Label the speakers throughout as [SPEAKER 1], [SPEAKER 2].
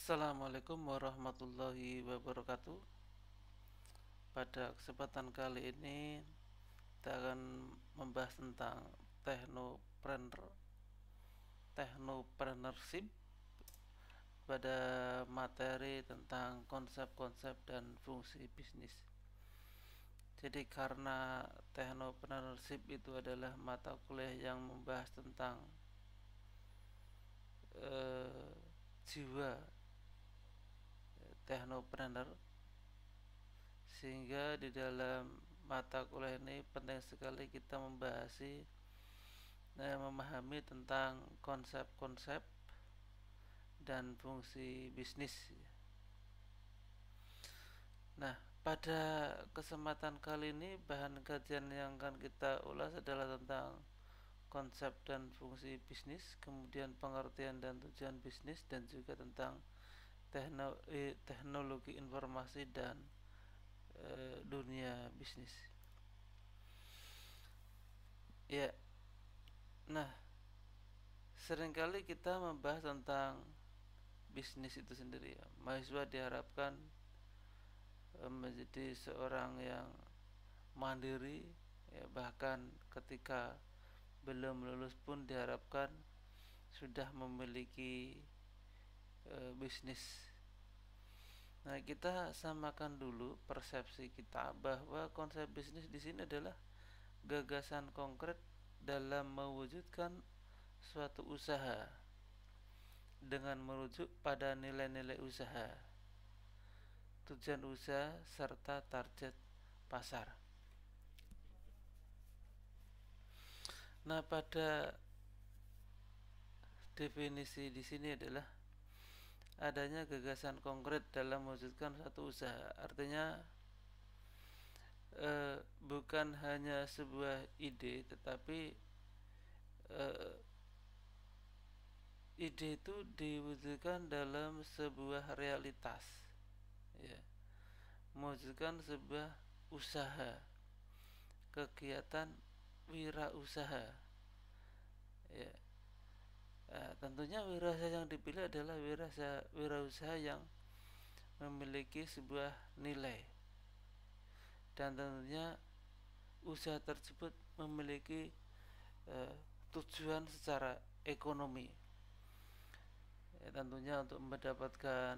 [SPEAKER 1] Assalamualaikum warahmatullahi wabarakatuh. Pada kesempatan kali ini kita akan membahas tentang technopreneurship pada materi tentang konsep-konsep dan fungsi bisnis. Jadi karena technopreneurship itu adalah mata kuliah yang membahas tentang jiwa technopreneur, sehingga di dalam mata kuliah ini penting sekali kita memahami tentang konsep-konsep dan fungsi bisnis. Nah, pada kesempatan kali ini bahan kajian yang akan kita ulas adalah tentang konsep dan fungsi bisnis, kemudian pengertian dan tujuan bisnis, dan juga tentang teknologi informasi dan dunia bisnis. Ya, nah, seringkali kita membahas tentang bisnis itu sendiri. Ya. Mahasiswa diharapkan menjadi seorang yang mandiri, ya, bahkan ketika belum lulus pun diharapkan sudah memiliki bisnis. Nah, kita samakan dulu persepsi kita bahwa konsep bisnis di sini adalah gagasan konkret dalam mewujudkan suatu usaha dengan merujuk pada nilai-nilai usaha, tujuan usaha, serta target pasar. Nah, pada definisi di sini adalah adanya gagasan konkret dalam mewujudkan suatu usaha. Artinya bukan hanya sebuah ide, tetapi ide itu diwujudkan dalam sebuah realitas, ya, mewujudkan sebuah usaha, kegiatan wirausaha, ya. Tentunya wirausaha yang dipilih adalah wirausaha yang memiliki sebuah nilai, dan tentunya usaha tersebut memiliki tujuan secara ekonomi, ya, tentunya untuk mendapatkan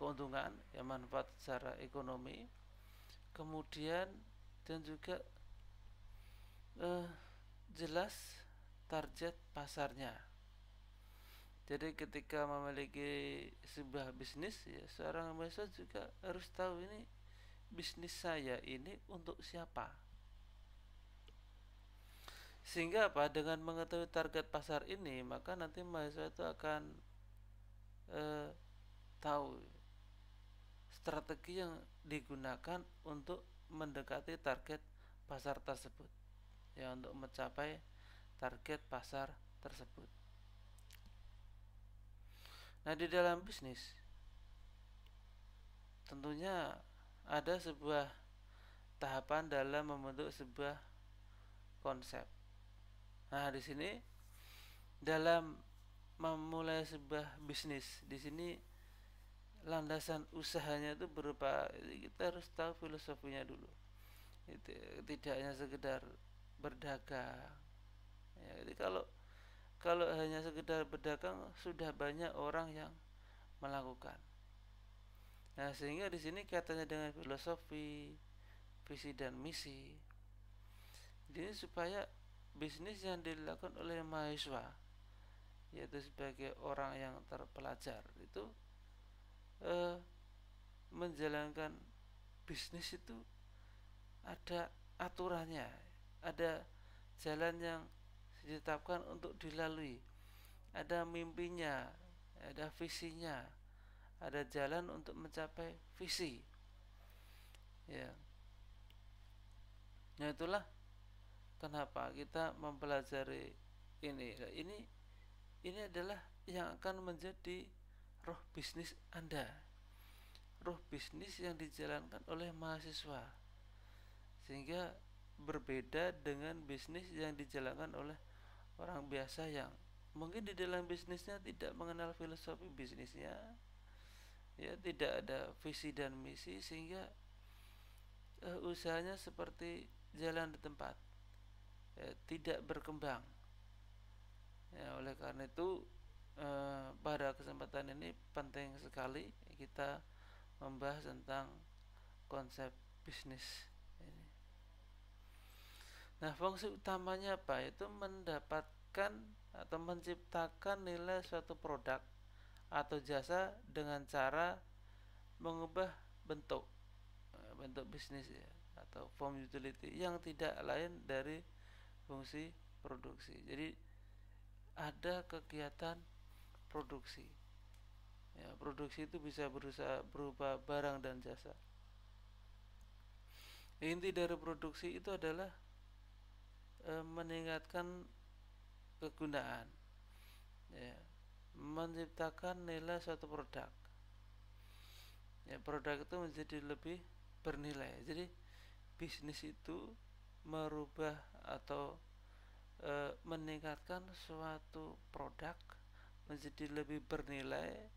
[SPEAKER 1] keuntungan, ya, manfaat secara ekonomi, kemudian dan juga jelas target pasarnya. Jadi ketika memiliki sebuah bisnis, ya, seorang mahasiswa juga harus tahu ini bisnis saya ini untuk siapa. Sehingga apa? Dengan mengetahui target pasar ini, maka nanti mahasiswa itu akan tahu strategi yang digunakan untuk mendekati target pasar tersebut, ya, untuk mencapai target pasar tersebut. Nah, di dalam bisnis tentunya ada sebuah tahapan dalam membentuk sebuah konsep. Nah, di sini dalam memulai sebuah bisnis, di sini landasan usahanya itu berupa, kita harus tahu filosofinya dulu. Itu tidak hanya sekedar berdagang. Ya, jadi kalau hanya sekedar berdagang sudah banyak orang yang melakukan. Nah, sehingga di sini kaitannya dengan filosofi, visi dan misi. Jadi supaya bisnis yang dilakukan oleh mahasiswa, yaitu sebagai orang yang terpelajar, itu menjalankan bisnis itu ada aturannya, ada jalan yang ditetapkan untuk dilalui, ada mimpinya, ada visinya, ada jalan untuk mencapai visi, ya. Nah, itulah kenapa kita mempelajari ini. Ini adalah yang akan menjadi roh bisnis Anda, roh bisnis yang dijalankan oleh mahasiswa, sehingga berbeda dengan bisnis yang dijalankan oleh orang biasa yang mungkin di dalam bisnisnya tidak mengenal filosofi bisnisnya, ya tidak ada visi dan misi, sehingga usahanya seperti jalan di tempat, ya, tidak berkembang. Ya, oleh karena itu pada kesempatan ini penting sekali kita membahas tentang konsep bisnis ini. Nah, fungsi utamanya apa? Itu mendapatkan atau menciptakan nilai suatu produk atau jasa dengan cara mengubah bentuk bentuk bisnis, ya, atau form utility yang tidak lain dari fungsi produksi. Jadi ada kegiatan produksi. Ya, produksi itu bisa berupa barang dan jasa. Inti dari produksi itu adalah meningkatkan kegunaan, ya, menciptakan nilai suatu produk. Ya, produk itu menjadi lebih bernilai. Jadi bisnis itu merubah atau meningkatkan suatu produk menjadi lebih bernilai.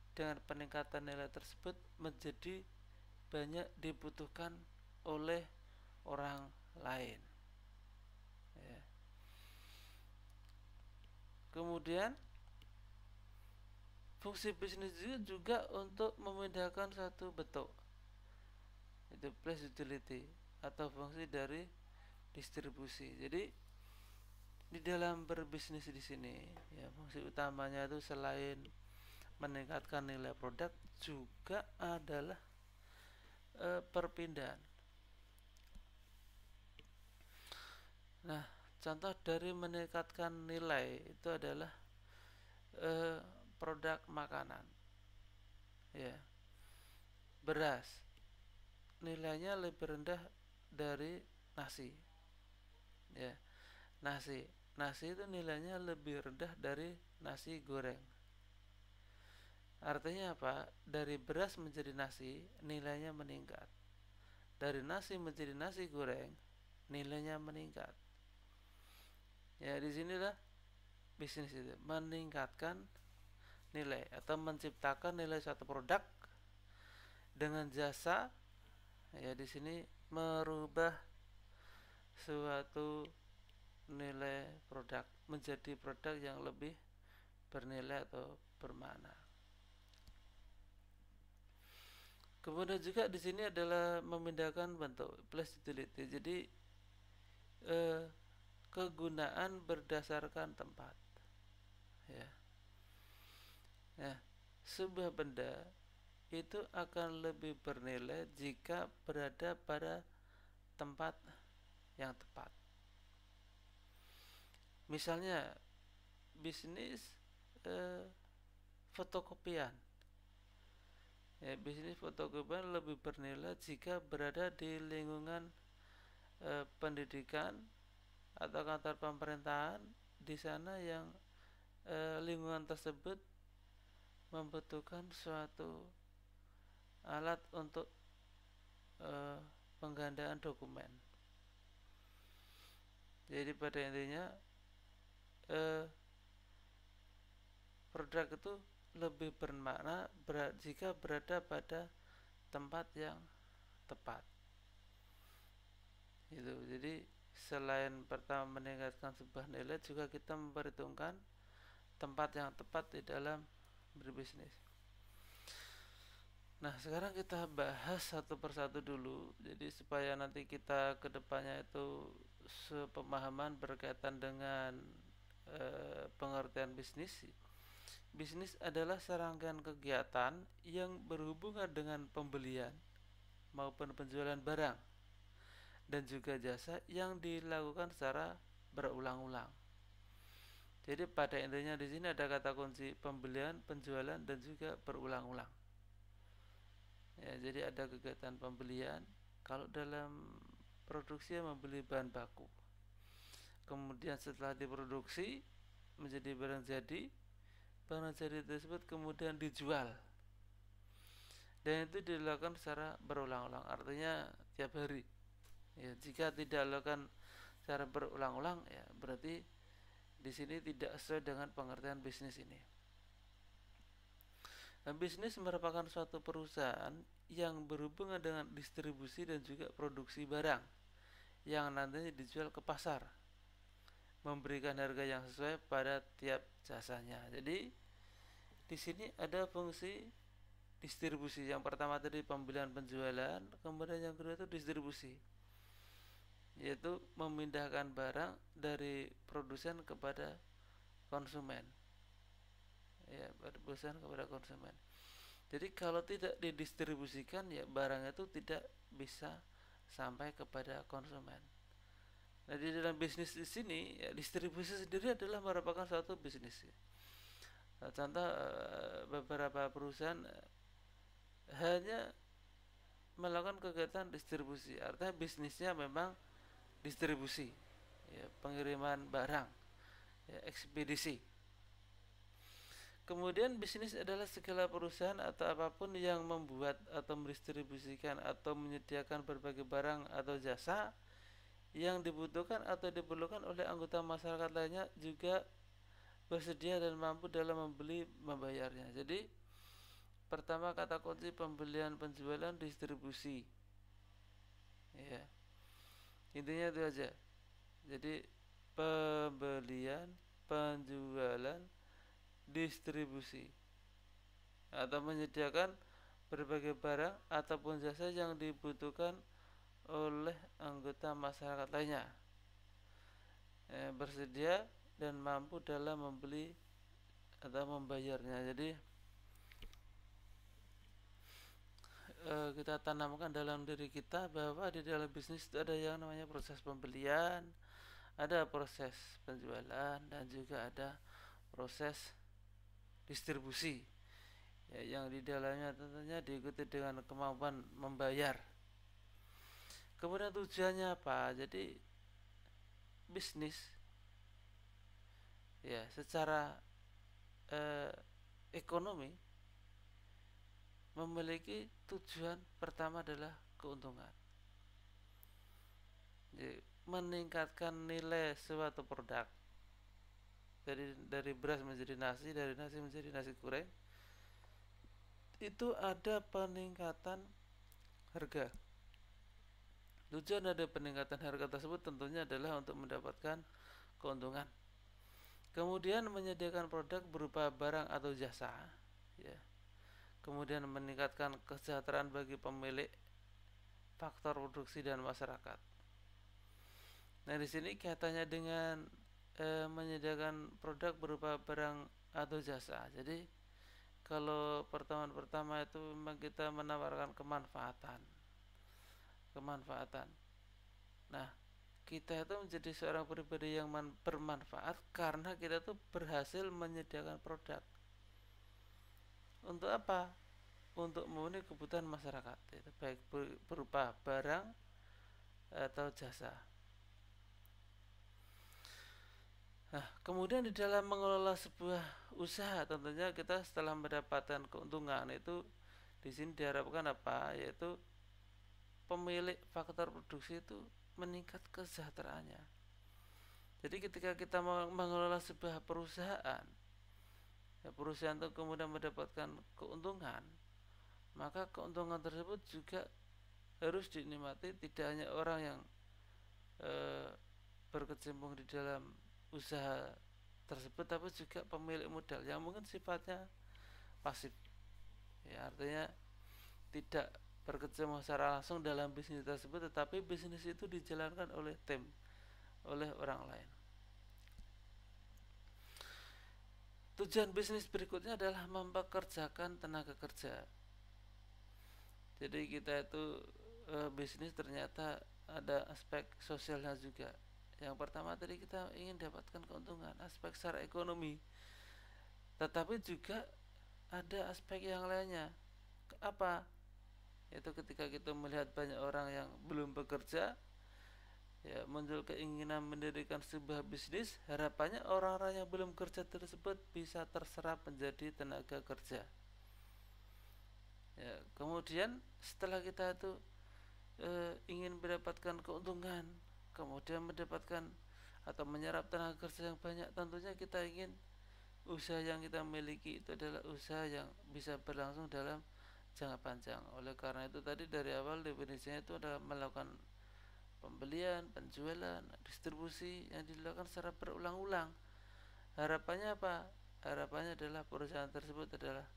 [SPEAKER 1] Dengan peningkatan nilai tersebut menjadi banyak dibutuhkan oleh orang lain, ya. Kemudian fungsi bisnis juga untuk memindahkan satu bentuk, itu place utility atau fungsi dari distribusi. Jadi di dalam berbisnis di sini, ya, fungsi utamanya itu selain meningkatkan nilai produk juga adalah perpindahan. Nah, contoh dari meningkatkan nilai itu adalah produk makanan, ya. Beras nilainya lebih rendah dari nasi, ya. Nasi itu nilainya lebih rendah dari nasi goreng. Artinya apa? Dari beras menjadi nasi nilainya meningkat. Dari nasi menjadi nasi goreng nilainya meningkat. Ya, di sinilah bisnis itu meningkatkan nilai atau menciptakan nilai suatu produk dengan jasa, ya, di sini merubah suatu nilai produk menjadi produk yang lebih bernilai atau bermakna. Kemudian juga di sini adalah memindahkan bentuk place utility. Jadi kegunaan berdasarkan tempat, ya. Nah, sebuah benda itu akan lebih bernilai jika berada pada tempat yang tepat. Misalnya bisnis fotokopian, ya, bisnis fotokopian lebih bernilai jika berada di lingkungan pendidikan atau kantor pemerintahan, di sana yang lingkungan tersebut membutuhkan suatu alat untuk penggandaan dokumen. Jadi pada intinya produk itu lebih bermakna jika berada pada tempat yang tepat. Itu. Jadi selain pertama meningkatkan sebuah nilai, juga kita memperhitungkan tempat yang tepat di dalam berbisnis. Nah, sekarang kita bahas satu persatu dulu. Jadi supaya nanti kita kedepannya itu sepemahaman berkaitan dengan pengertian bisnis. Bisnis adalah serangkaian kegiatan yang berhubungan dengan pembelian maupun penjualan barang dan juga jasa yang dilakukan secara berulang-ulang. Jadi pada intinya di sini ada kata kunci pembelian, penjualan, dan juga berulang-ulang. Ya, jadi ada kegiatan pembelian. Kalau dalam produksi membeli bahan baku, kemudian setelah diproduksi menjadi barang jadi, barang jadi tersebut kemudian dijual, dan itu dilakukan secara berulang-ulang, artinya tiap hari. Ya, jika tidak dilakukan secara berulang-ulang, ya berarti di sini tidak sesuai dengan pengertian bisnis ini. Bisnis merupakan suatu perusahaan yang berhubungan dengan distribusi dan juga produksi barang yang nantinya dijual ke pasar, memberikan harga yang sesuai pada tiap jasanya. Jadi di sini ada fungsi distribusi. Yang pertama tadi pembelian penjualan, kemudian yang kedua itu distribusi, yaitu memindahkan barang dari produsen kepada konsumen. Ya, produsen kepada konsumen. Jadi kalau tidak didistribusikan, ya barang itu tidak bisa sampai kepada konsumen. Nah, di dalam bisnis di sini, ya, distribusi sendiri adalah merupakan suatu bisnis. Nah, contoh beberapa perusahaan hanya melakukan kegiatan distribusi, artinya bisnisnya memang distribusi, ya, pengiriman barang, ya, ekspedisi. Kemudian bisnis adalah segala perusahaan atau apapun yang membuat atau mendistribusikan atau menyediakan berbagai barang atau jasa yang dibutuhkan atau diperlukan oleh anggota masyarakat lainnya, juga bersedia dan mampu dalam membeli membayarnya. Jadi pertama kata kunci pembelian penjualan distribusi, ya, intinya itu aja. Jadi pembelian penjualan distribusi atau menyediakan berbagai barang ataupun jasa yang dibutuhkan oleh anggota masyarakat lainnya, bersedia dan mampu dalam membeli atau membayarnya. Jadi kita tanamkan dalam diri kita bahwa di dalam bisnis itu ada yang namanya proses pembelian, ada proses penjualan, dan juga ada proses distribusi, ya, yang di dalamnya tentunya diikuti dengan kemampuan membayar. Kemudian tujuannya apa? Jadi bisnis, ya, secara ekonomi memiliki tujuan pertama adalah keuntungan. Jadi, meningkatkan nilai suatu produk, dari beras menjadi nasi, dari nasi menjadi nasi goreng, itu ada peningkatan harga. Tujuan dari peningkatan harga tersebut tentunya adalah untuk mendapatkan keuntungan. Kemudian menyediakan produk berupa barang atau jasa, ya. Kemudian meningkatkan kesejahteraan bagi pemilik, faktor produksi, dan masyarakat. Nah, di sini kaitannya dengan menyediakan produk berupa barang atau jasa. Jadi kalau pertama itu memang kita menawarkan kemanfaatan. Nah, kita itu menjadi seorang pribadi yang bermanfaat karena kita tuh berhasil menyediakan produk. Untuk apa? Untuk memenuhi kebutuhan masyarakat, itu baik berupa barang atau jasa. Nah, kemudian di dalam mengelola sebuah usaha, tentunya kita setelah mendapatkan keuntungan itu di sini diharapkan apa? Yaitu pemilik faktor produksi itu meningkat kesejahteraannya. Jadi ketika kita mengelola sebuah perusahaan, ya, perusahaan itu kemudian mendapatkan keuntungan, maka keuntungan tersebut juga harus dinikmati tidak hanya orang yang berkecimpung di dalam usaha tersebut, tapi juga pemilik modal yang mungkin sifatnya pasif, ya, artinya tidak berkecimpung secara langsung dalam bisnis tersebut, tetapi bisnis itu dijalankan oleh tim, oleh orang lain. Tujuan bisnis berikutnya adalah mempekerjakan tenaga kerja. Jadi kita itu bisnis ternyata ada aspek sosialnya juga. Yang pertama tadi kita ingin dapatkan keuntungan, aspek secara ekonomi, tetapi juga ada aspek yang lainnya. Apa? Yaitu ketika kita melihat banyak orang yang belum bekerja, ya, muncul keinginan mendirikan sebuah bisnis, harapannya orang-orang yang belum kerja tersebut bisa terserap menjadi tenaga kerja. Ya, kemudian setelah kita itu ingin mendapatkan keuntungan, kemudian mendapatkan atau menyerap tenaga kerja yang banyak, tentunya kita ingin usaha yang kita miliki itu adalah usaha yang bisa berlangsung dalam jangka panjang. Oleh karena itu tadi dari awal definisinya itu adalah melakukan pembelian, penjualan, distribusi yang dilakukan secara berulang-ulang. Harapannya apa? Harapannya adalah perusahaan tersebut adalah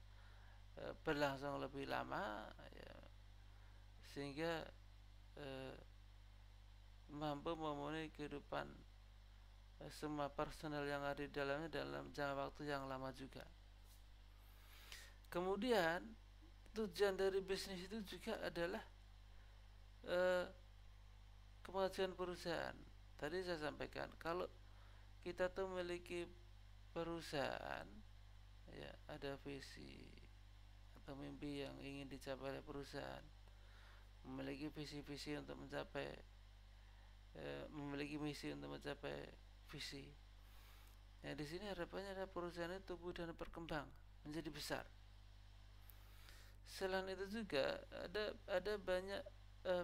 [SPEAKER 1] berlangsung lebih lama, ya, sehingga mampu memenuhi kehidupan semua personel yang ada di dalamnya dalam jangka waktu yang lama juga. Kemudian tujuan dari bisnis itu juga adalah kemajuan perusahaan. Tadi saya sampaikan kalau kita tuh memiliki perusahaan, ya ada visi atau mimpi yang ingin dicapai oleh perusahaan, memiliki visi-visi untuk mencapai memiliki misi untuk mencapai visi. Ya di sini harapannya adalah perusahaan itu tumbuh dan berkembang menjadi besar. Selain itu juga ada banyak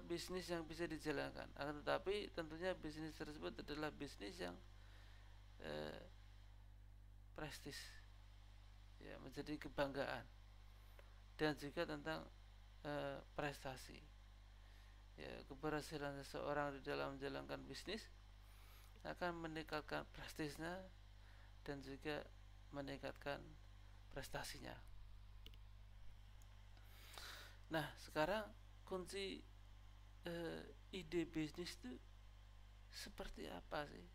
[SPEAKER 1] bisnis yang bisa dijalankan. Akan tetapi tentunya bisnis tersebut adalah bisnis yang prestis, ya menjadi kebanggaan dan juga tentang prestasi. Ya, keberhasilan seseorang di dalam menjalankan bisnis akan meningkatkan prestisnya dan juga meningkatkan prestasinya. Nah, sekarang kunci ide bisnis itu seperti apa sih?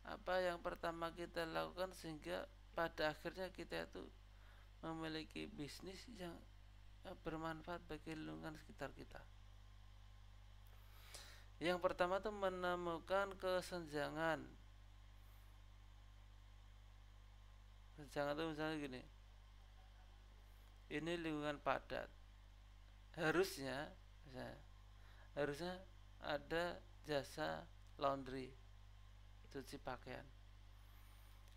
[SPEAKER 1] Apa yang pertama kita lakukan sehingga pada akhirnya kita itu memiliki bisnis yang bermanfaat bagi lingkungan sekitar kita. Yang pertama itu menemukan kesenjangan. Kesenjangan itu misalnya gini, ini lingkungan padat, harusnya ada jasa laundry, cuci pakaian.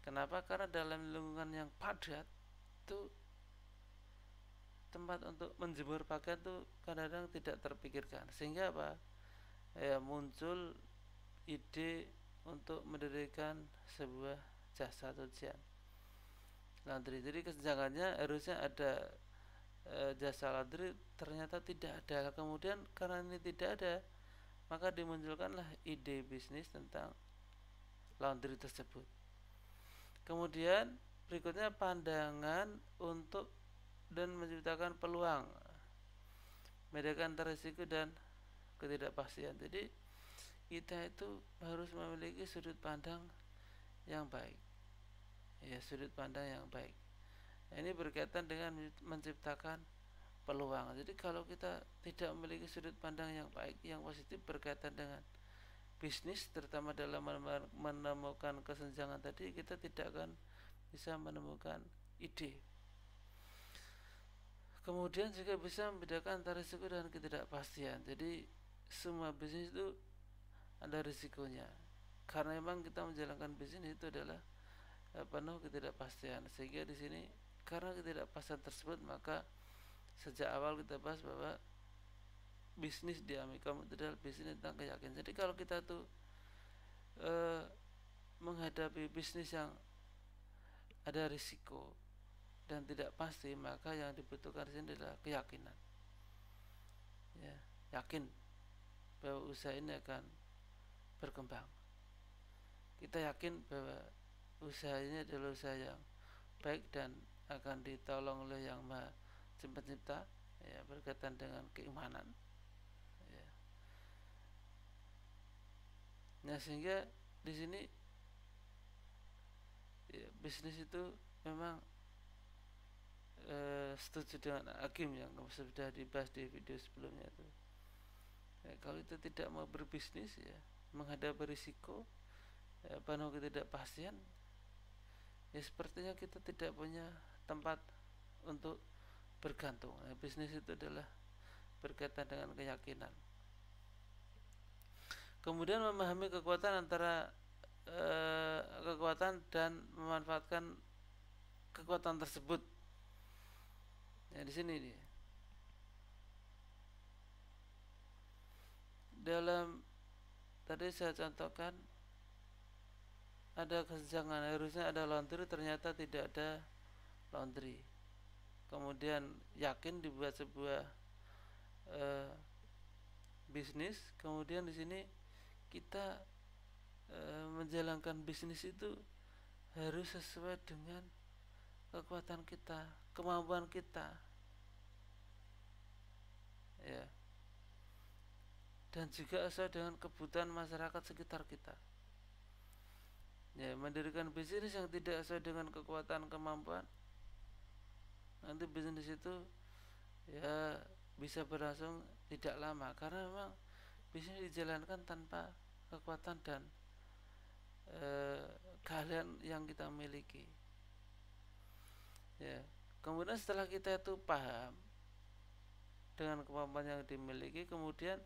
[SPEAKER 1] Kenapa? Karena dalam lingkungan yang padat itu tempat untuk menjemur pakaian itu kadang-kadang tidak terpikirkan, sehingga apa? Ya, muncul ide untuk mendirikan sebuah jasa cucian laundry. Jadi kesenjangannya harusnya ada jasa laundry, ternyata tidak ada. Kemudian karena ini tidak ada, maka dimunculkanlah ide bisnis tentang laundry tersebut. Kemudian berikutnya pandangan untuk dan menciptakan peluang, membedakan antara risiko dan ketidakpastian. Jadi kita itu harus memiliki sudut pandang yang baik, ya sudut pandang yang baik. Ini berkaitan dengan menciptakan peluang. Jadi kalau kita tidak memiliki sudut pandang yang baik, yang positif berkaitan dengan bisnis, terutama dalam menemukan kesenjangan tadi, kita tidak akan bisa menemukan ide. Kemudian juga bisa membedakan antara risiko dan ketidakpastian. Jadi semua bisnis itu ada risikonya, karena memang kita menjalankan bisnis itu adalah penuh ketidakpastian. Sehingga di sini karena ketidakpastian tersebut, maka sejak awal kita bahas bahwa bisnis di Amerika itu adalah bisnis tentang keyakinan. Jadi kalau kita tuh menghadapi bisnis yang ada risiko dan tidak pasti, maka yang dibutuhkan di sini adalah keyakinan. Ya, yakin bahwa usaha ini akan berkembang. Kita yakin bahwa usaha ini adalah usaha yang baik dan akan ditolong oleh Yang Maha Pencipta, ya, berkaitan dengan keimanan. Ya. Nah, sehingga di sini ya, bisnis itu memang setuju dengan Hakim yang sudah dibahas di video sebelumnya itu. Ya, kalau itu tidak mau berbisnis, ya menghadapi risiko, ya, penuh ketidakpastian, ya sepertinya kita tidak punya tempat untuk bergantung. Nah, bisnis itu adalah berkaitan dengan keyakinan. Kemudian memahami kekuatan antara kekuatan dan memanfaatkan kekuatan tersebut. Ya, di sini nih. Dalam tadi saya contohkan ada kesenjangan, harusnya ada laundry, ternyata tidak ada laundry. Kemudian yakin dibuat sebuah bisnis, kemudian di sini kita menjalankan bisnis itu harus sesuai dengan kekuatan kita, kemampuan kita, ya, dan juga sesuai dengan kebutuhan masyarakat sekitar kita. Ya, mendirikan bisnis yang tidak sesuai dengan kekuatan kemampuan, nanti bisnis itu ya bisa berlangsung tidak lama, karena memang bisnis dijalankan tanpa kekuatan dan keahlian yang kita miliki. Ya, kemudian setelah kita itu paham dengan kemampuan yang dimiliki, kemudian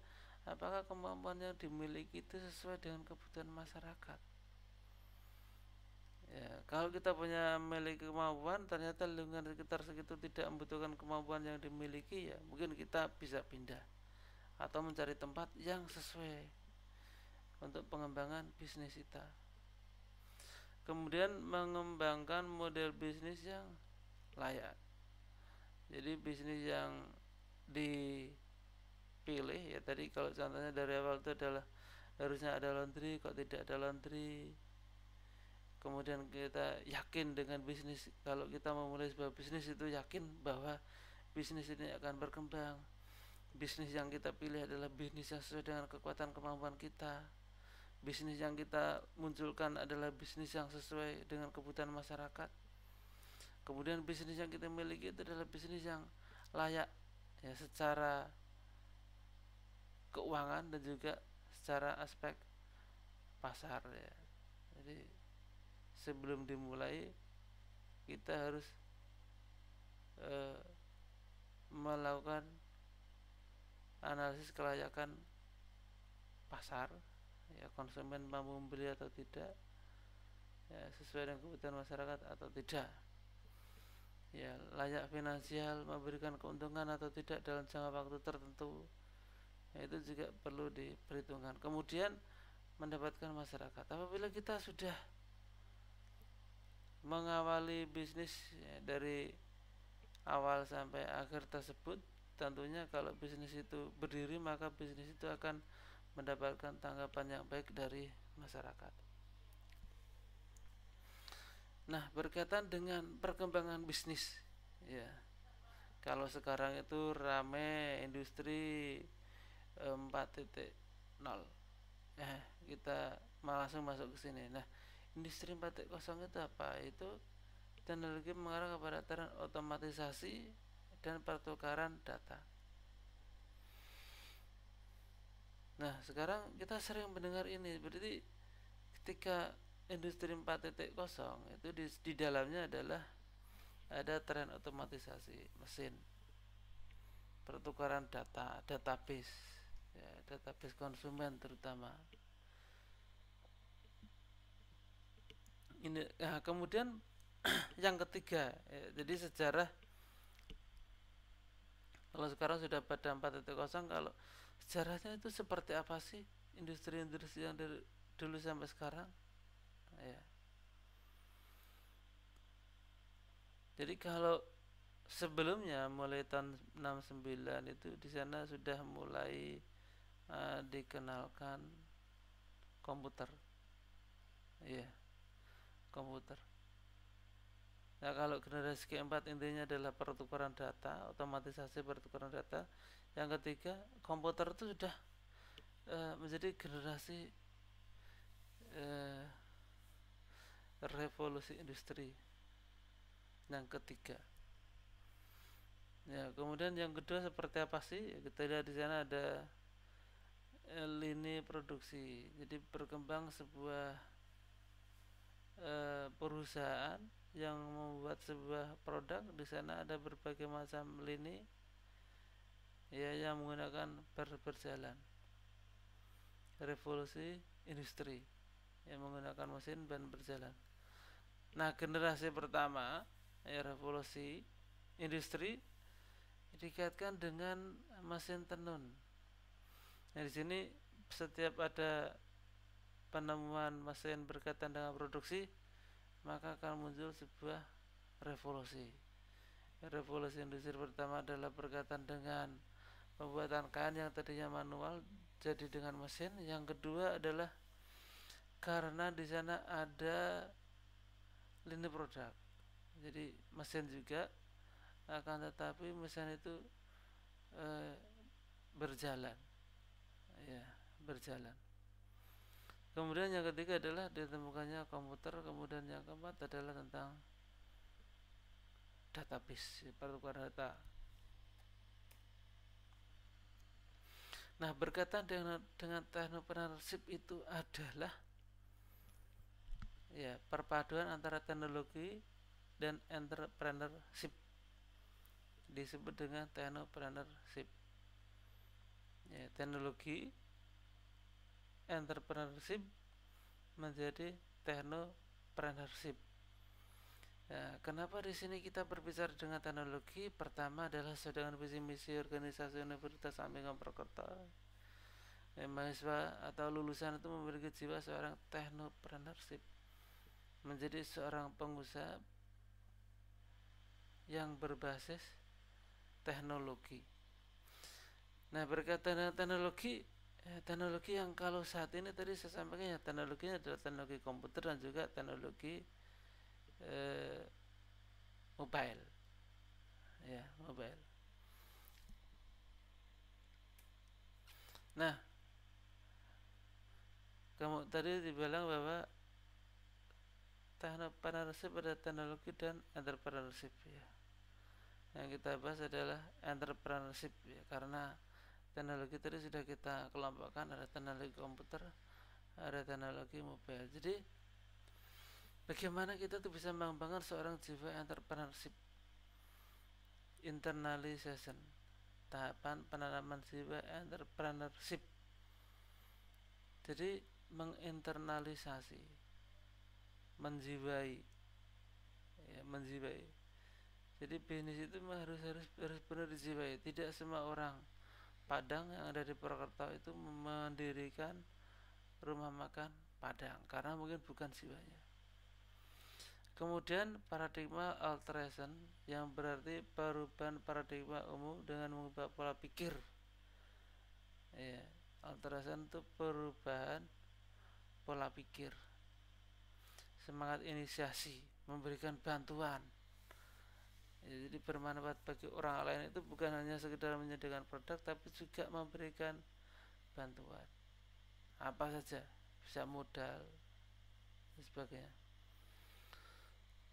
[SPEAKER 1] apakah kemampuan yang dimiliki itu sesuai dengan kebutuhan masyarakat. Ya, kalau kita punya memiliki kemampuan, ternyata lingkungan sekitar segitu tidak membutuhkan kemampuan yang dimiliki, ya mungkin kita bisa pindah atau mencari tempat yang sesuai untuk pengembangan bisnis kita. Kemudian mengembangkan model bisnis yang layak. Jadi bisnis yang dipilih, ya tadi kalau contohnya dari awal itu adalah harusnya ada laundry, kok tidak ada laundry. Kemudian kita yakin dengan bisnis, kalau kita memulai sebuah bisnis itu yakin bahwa bisnis ini akan berkembang. Bisnis yang kita pilih adalah bisnis yang sesuai dengan kekuatan kemampuan kita. Bisnis yang kita munculkan adalah bisnis yang sesuai dengan kebutuhan masyarakat. Kemudian bisnis yang kita miliki itu adalah bisnis yang layak, ya, secara keuangan dan juga secara aspek pasar, ya. Jadi sebelum dimulai kita harus melakukan analisis kelayakan pasar, ya, konsumen mampu membeli atau tidak, ya, sesuai dengan kebutuhan masyarakat atau tidak, ya, layak finansial, memberikan keuntungan atau tidak dalam jangka waktu tertentu, ya, itu juga perlu diperhitungkan. Kemudian mendapatkan masyarakat. Apabila kita sudah mengawali bisnis, ya, dari awal sampai akhir tersebut, tentunya kalau bisnis itu berdiri, maka bisnis itu akan mendapatkan tanggapan yang baik dari masyarakat. Nah, berkaitan dengan perkembangan bisnis, ya, kalau sekarang itu rame industri 4.0, kita langsung masuk ke sini. Nah, industri 4.0 itu apa? Itu teknologi mengarah kepada otomatisasi dan pertukaran data. Nah, sekarang kita sering mendengar ini, berarti ketika industri 4.0 itu di dalamnya adalah ada tren otomatisasi mesin, pertukaran data, database, ya, database konsumen terutama. Ini, nah, kemudian yang ketiga, ya, jadi sejarah, kalau sekarang sudah pada 4.0, kalau sejarahnya itu seperti apa sih industri-industri yang dari dulu sampai sekarang, ya. Jadi kalau sebelumnya mulai tahun 69 itu di sana sudah mulai dikenalkan komputer, ya, komputer. Nah, kalau generasi keempat intinya adalah pertukaran data, otomatisasi pertukaran data. Yang ketiga, komputer itu sudah menjadi generasi revolusi industri yang ketiga. Ya, kemudian yang kedua seperti apa sih? Kita lihat di sana ada lini produksi. Jadi berkembang sebuah perusahaan yang membuat sebuah produk. Di sana ada berbagai macam lini, ya, yang menggunakan berjalan. Revolusi industri yang menggunakan mesin dan berjalan. Nah, generasi pertama, ya, revolusi industri dikaitkan dengan mesin tenun. Nah, di sini setiap ada penemuan mesin berkaitan dengan produksi, maka akan muncul sebuah revolusi. Revolusi industri pertama adalah berkaitan dengan pembuatan kain yang tadinya manual jadi dengan mesin. Yang kedua adalah karena di sana ada lini produk, jadi mesin juga, akan tetapi mesin itu berjalan, ya, berjalan. Kemudian yang ketiga adalah ditemukannya komputer. Kemudian yang keempat adalah tentang database, pertukaran data. Nah, berkaitan dengan technopreneurship itu adalah ya perpaduan antara teknologi dan entrepreneurship, disebut dengan technopreneurship. Ya, teknologi, entrepreneurship menjadi technopreneurship. Nah, kenapa di sini kita berbicara dengan teknologi? Pertama adalah sesuai dengan visi misi organisasi Universitas Sampingan Purwokerto. Mahasiswa atau lulusan itu memiliki jiwa seorang technopreneurship, menjadi seorang pengusaha yang berbasis teknologi. Nah, berkaitan dengan teknologi yang kalau saat ini tadi saya sampaikan, ya, teknologinya adalah teknologi komputer dan juga teknologi mobile, ya, mobile. Nah, kamu tadi dibilang bahwa technopreneurship ada teknologi dan entrepreneurship, ya. Yang kita bahas adalah entrepreneurship, ya, karena teknologi tadi sudah kita kelompokkan, ada teknologi komputer, ada teknologi mobile. Jadi bagaimana kita tuh bisa mengembangkan seorang jiwa entrepreneurship? Internalization, tahapan penanaman jiwa entrepreneurship. Jadi menginternalisasi, menjiwai, ya, menjiwai. Jadi bisnis itu harus benar dijiwai. Tidak semua orang Padang yang ada di Purwokerto itu mendirikan rumah makan Padang karena mungkin bukan jiwanya. Kemudian paradigma alteration, yang berarti perubahan paradigma umum dengan mengubah pola pikir. Ya, alteration itu perubahan pola pikir, semangat inisiasi, memberikan bantuan. Ya, jadi bermanfaat bagi orang lain itu bukan hanya sekedar menyediakan produk, tapi juga memberikan bantuan. Apa saja, bisa modal dan sebagainya.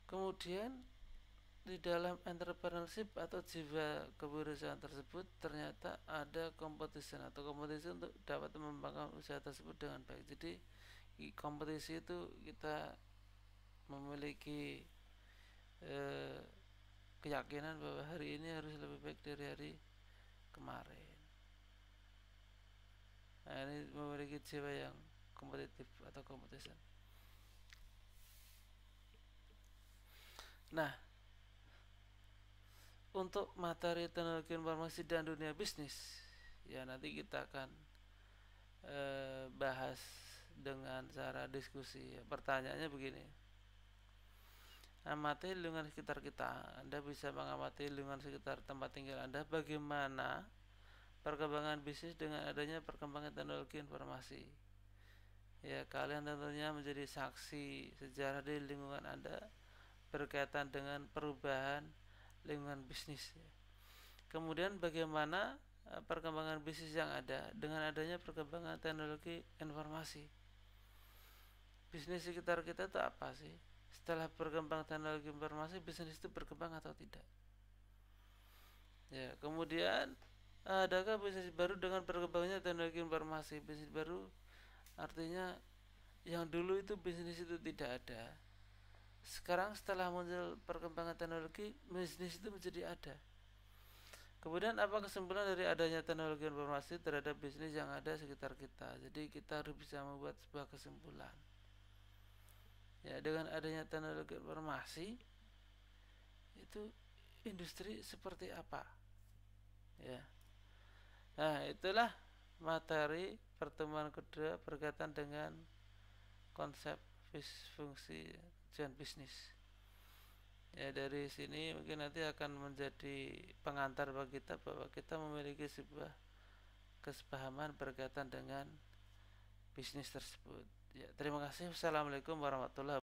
[SPEAKER 1] Kemudian di dalam entrepreneurship atau jiwa kewirausahaan tersebut ternyata ada competition untuk dapat mengembangkan usaha tersebut dengan baik. Jadi kompetisi itu kita memiliki keyakinan bahwa hari ini harus lebih baik dari hari kemarin. Nah, ini memiliki jiwa yang kompetitif atau competition. Nah, untuk materi teknologi informasi dan dunia bisnis, ya nanti kita akan bahas dengan cara diskusi. Pertanyaannya begini: amati lingkungan sekitar kita. Anda bisa mengamati lingkungan sekitar tempat tinggal Anda. Bagaimana perkembangan bisnis dengan adanya perkembangan teknologi informasi? Ya, kalian tentunya menjadi saksi sejarah di lingkungan Anda berkaitan dengan perubahan lingkungan bisnis. Kemudian bagaimana perkembangan bisnis yang ada dengan adanya perkembangan teknologi informasi? Bisnis sekitar kita itu apa sih? Setelah berkembang teknologi informasi, bisnis itu berkembang atau tidak? Ya, kemudian adakah bisnis baru dengan berkembangnya teknologi informasi? Bisnis baru artinya yang dulu itu bisnis itu tidak ada. Sekarang setelah muncul perkembangan teknologi, bisnis itu menjadi ada. Kemudian apa kesimpulan dari adanya teknologi informasi terhadap bisnis yang ada sekitar kita? Jadi kita harus bisa membuat sebuah kesimpulan. Ya, dengan adanya teknologi informasi itu industri seperti apa? Ya. Nah, itulah materi pertemuan kedua berkaitan dengan konsep fungsi tujuan bisnis. Ya, dari sini mungkin nanti akan menjadi pengantar bagi kita bahwa kita memiliki sebuah kesepahaman berkaitan dengan bisnis tersebut. Ya, terima kasih. Wassalamualaikum warahmatullahi wabarakatuh.